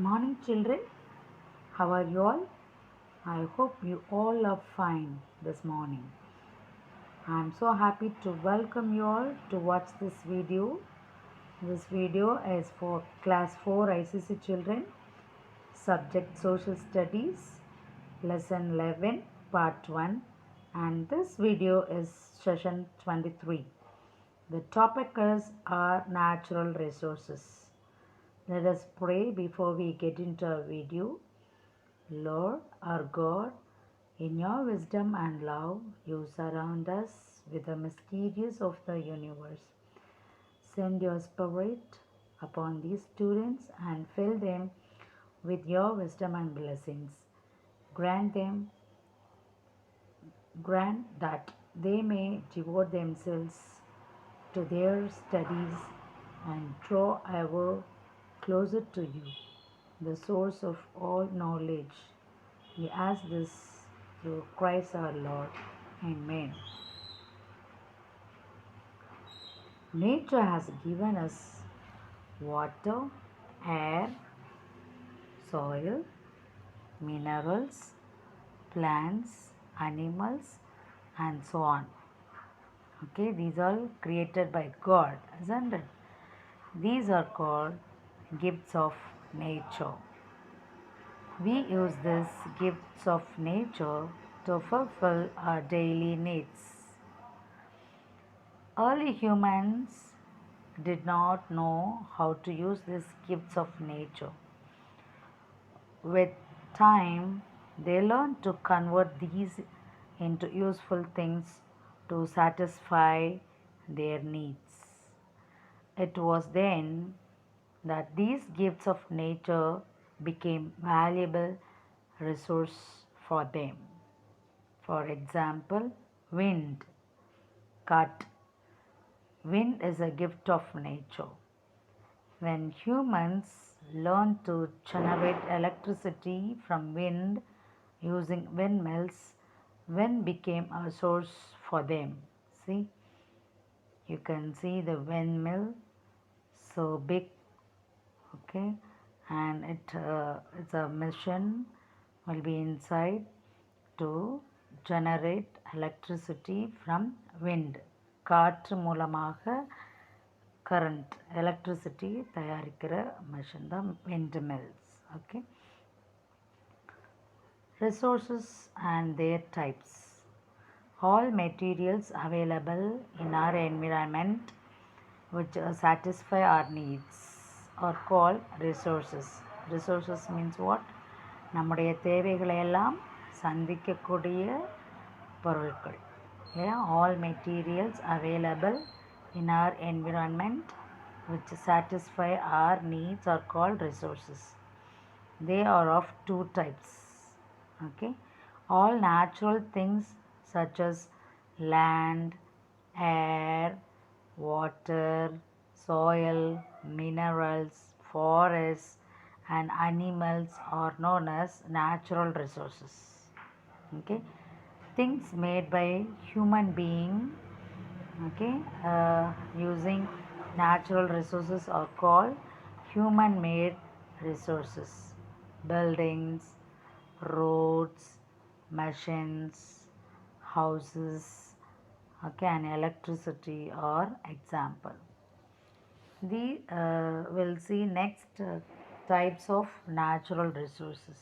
Morning, children. How are you all? I hope you all are fine this morning. I'm so happy to welcome you all to watch this video. This video is for Class 4 ICC children, subject Social Studies, Lesson 11, Part 1, and this video is Session 23. The topic is our natural resources. Let us pray before we get into our video. Lord our God, in your wisdom and love, you surround us with the mysteries of the universe. Send your Spirit upon these students and fill them with your wisdom and blessings. Grant that they may devote themselves to their studies and draw ever closer to you, the source of all knowledge. We ask this through Christ our Lord. Amen. Nature has given us water, air, soil, minerals, plants, animals, and so on. Okay, these are all created by God, isn't it? These are called gifts of nature. We use these gifts of nature to fulfill our daily needs. Early humans did not know how to use these gifts of nature. With time, they learned to convert these into useful things to satisfy their needs. It was then that these gifts of nature became valuable resource for them. For example, wind, cut. Wind is a gift of nature. When humans learned to generate electricity from wind using windmills, wind became a source for them. See, you can see the windmill so big, okay, and it's a machine will be inside to generate electricity from wind. காற்று மூலமாக current electricity தயாரிக்கிற machine தான் windmills. Okay, resources and their types. All materials available in our environment which satisfy our needs are called resources. Resources means what? நம்முடைய தேவைகளை எல்லாம் சந்திக்கக்கூடிய பொருட்கள். Yeah, all materials available in our environment which satisfy our needs are called resources. They are of two types. Okay, all natural things such as land, air, water, soil, minerals, forests, and animals are known as natural resources. Okay, things made by human being, okay, using natural resources are called human made resources. Buildings, roads, machines, houses, okay, and electricity are example. We'll see next types of natural resources.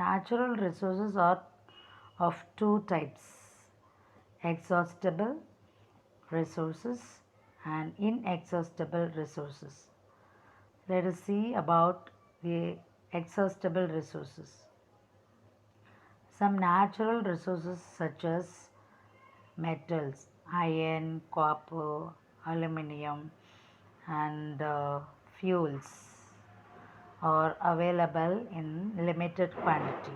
Natural resources are of two types: exhaustible resources and inexhaustible resources. Let us see about the exhaustible resources. Some natural resources such as metals, iron, copper, aluminum, and fuels are available in limited quantity.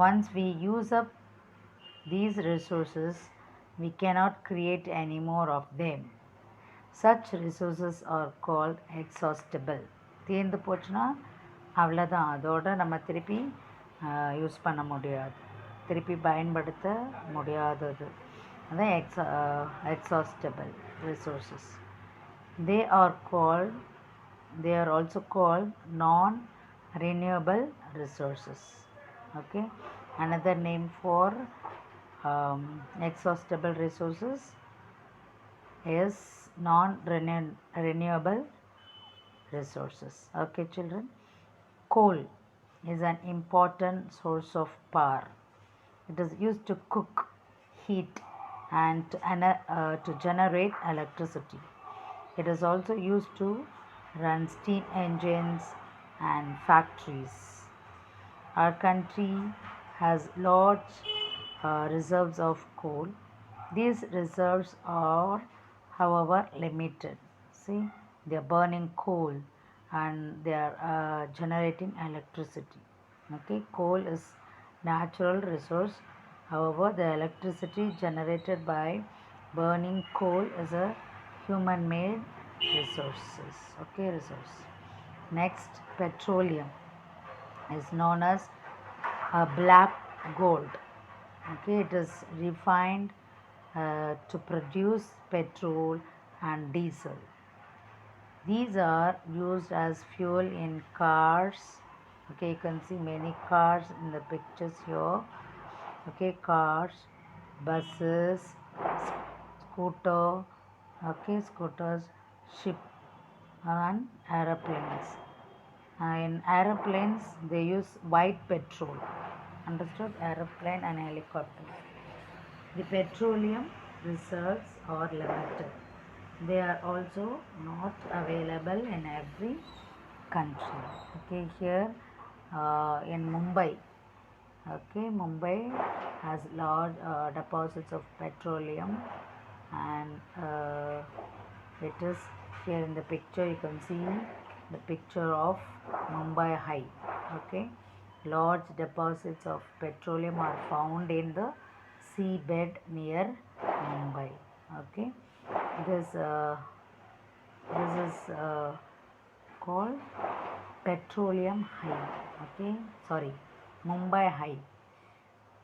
Once we use up these resources, we cannot create any more of them. Such resources are called exhaustible. தீர்ந்து போச்சுன்னா அவ்வளோதான், அதோட நம்ம திருப்பி use பண்ண முடியாது, திருப்பி பயன்படுத்த முடியாதது. அதான் exhaustible resources. They are called They are also called non-renewable resources. Okay, another name for exhaustible resources is non-renewable resources. Okay, children. Coal is an important source of power. It is used to cook, heat, and to generate electricity. It is also used to run steam engines and factories. Our country has large reserves of coal. These reserves are, however, limited. See, they are burning coal and they are generating electricity. Okay, coal is natural resource. However, the electricity generated by burning coal is a human-made resources. Okay, resource. Next, petroleum is known as black gold. Okay, it is refined to produce petrol and diesel. These are used as fuel in cars. Okay, you can see many cars in the pictures here. Okay, cars, buses, scooter, okay, scooters, ship, and aeroplanes. In aeroplanes, they use white petrol. Understood? Aeroplane and helicopter. The petroleum reserves are limited. They are also not available in every country. Okay, here in Mumbai, okay, Mumbai has large deposits of petroleum, and it is here in the picture. You can see the picture of Mumbai High. Okay, large deposits of petroleum are found in the seabed near Mumbai. Okay, this is called petroleum high. Okay, sorry, Mumbai High,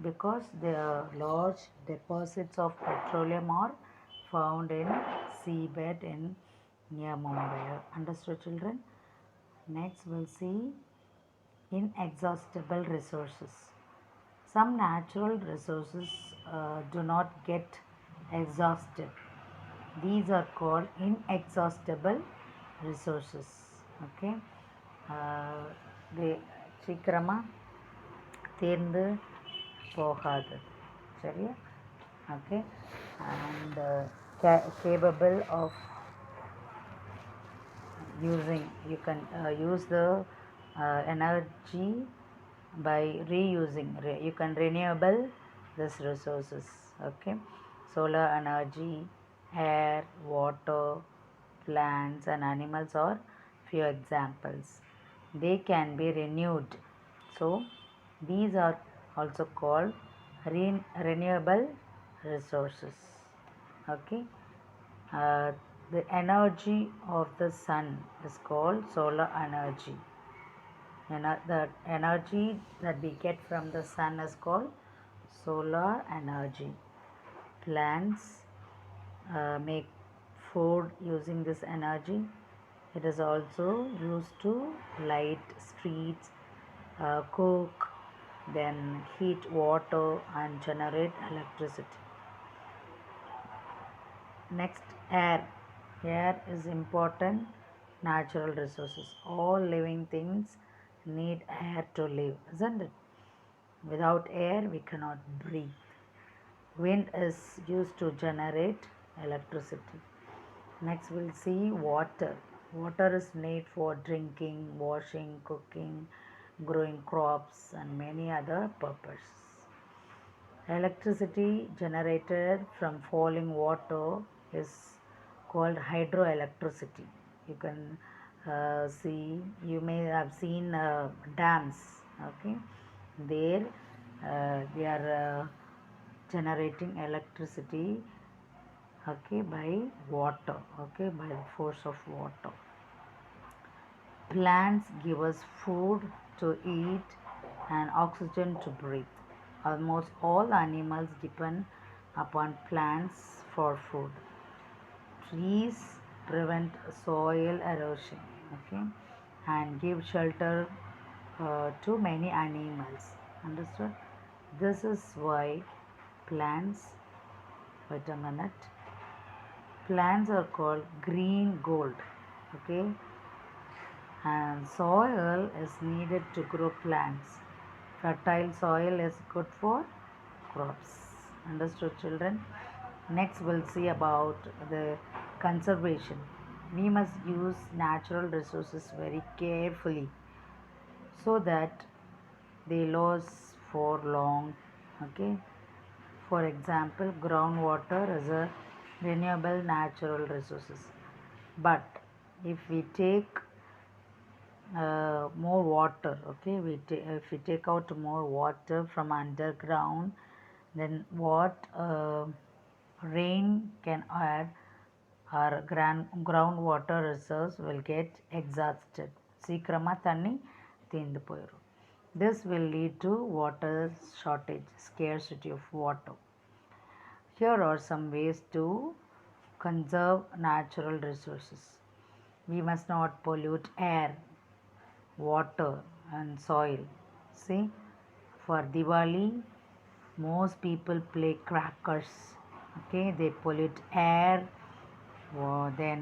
because the large deposits of petroleum are found in seabed in near Mumbai. Understood, children? Next, we'll see inexhaustible resources. Some natural resources do not get exhausted. These are called inexhaustible resources. Okay, they சீக்கிரமாக தீர்ந்து போகாது. சரியா? Okay, and capable of using, you can use the energy by reusing. You can renewable these resources. Okay, solar energy, air, water, plants and animals are few examples. They can be renewed, so these are also called renewable resources. Okay, the energy of the sun is called solar energy. The energy that we get from the sun is called solar energy. Plants make food using this energy. It is also used to light streets, cook, then heat water and generate electricity. Next, air. Air is important natural resources. All living things need air to live, isn't it? Without air, we cannot breathe. Wind is used to generate electricity. Next, we'll see water. Water is made for drinking, washing, cooking, growing crops, and many other purposes. Electricity generated from falling water is called hydroelectricity. You can see, you may have seen dams. Okay, there they are generating electricity, okay, by water, okay, by the force of water. Plants give us food to eat and oxygen to breathe. Almost all animals depend upon plants for food. Trees prevent soil erosion. okay, and give shelter to many animals. Understood? This is why plants, wait a minute, plants are called green gold, okay, and soil is needed to grow plants. Fertile soil is good for crops. Understood, children? Next, we'll see about the conservation. We must use natural resources very carefully so that they last for long. Okay. For example, groundwater is a renewable natural resources. But if we take more water, okay, if we take out more water from underground, then what rain can add, our groundwater reserves will get exhausted. சீக்கிரமாக தண்ணி தீர்ந்து போயிடும். This will lead to water shortage, scarcity of water. Here are some ways to conserve natural resources. We must not pollute air, water and soil. See, for Diwali, most people play crackers. Okay, they pollute air, then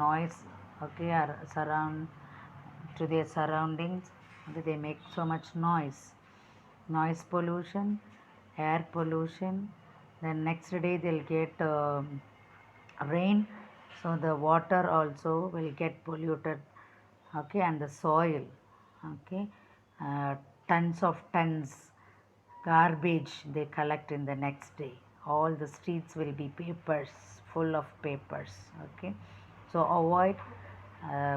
noise, okay, surround to their surroundings. Okay, they make so much noise pollution, air pollution. Then next day they'll get rain, so the water also will get polluted, okay, and the soil, okay, uh, tons garbage they collect in the next day. All the streets will be papers, full of papers, okay. So avoid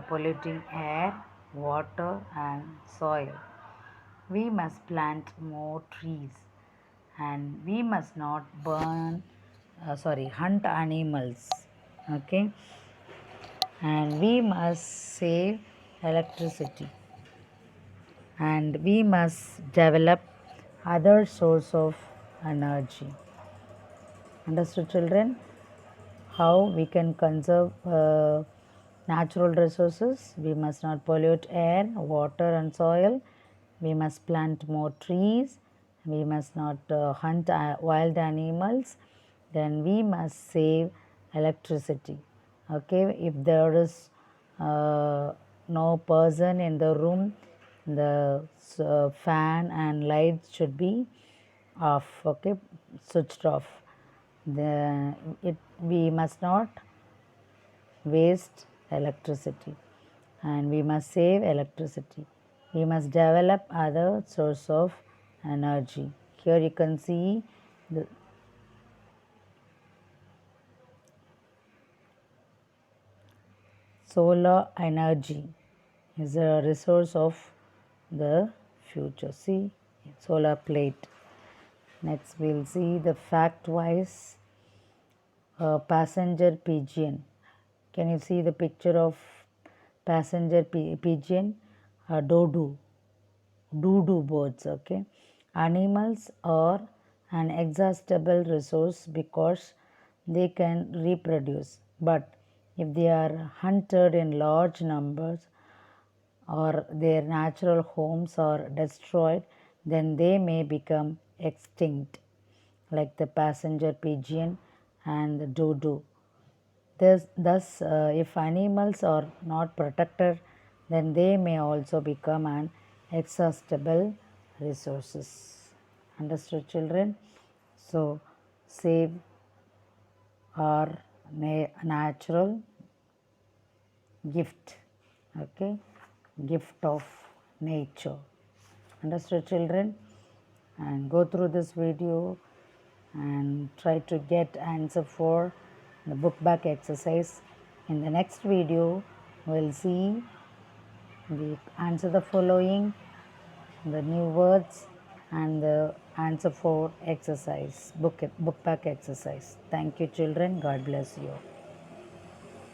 polluting air, water and soil. We must plant more trees, and we must not hunt animals, okay, and we must save electricity, and we must develop other source of energy. Understood, children? How we can conserve natural resources? We must not pollute air, water and soil. We must plant more trees. We must not hunt wild animals. Then we must save electricity. Okay, if there is no person in the room, the fan and lights should be off, okay, switched off. We must not waste electricity, and we must save electricity. We must develop other source of energy. Here you can see the solar energy is a resource of the future. See, solar plate. Next we'll see the fact wise passenger pigeon. Can you see the picture of passenger pigeon? Dodo birds, okay. Animals are an exhaustible resource because they can reproduce, but if they are hunted in large numbers or their natural homes are destroyed, then they may become extinct, like the passenger pigeon and the dodo. Thus, if animals are not protected, then they may also become an exhaustible resources. Understood, children? So, save our natural gift, okay, gift of nature. Understood, children? And go through this video and try to get answer for the book back exercise. In the next video, we'll see the answer the following, the new words and the answer for exercise, book back exercise. Thank you, children. God bless you.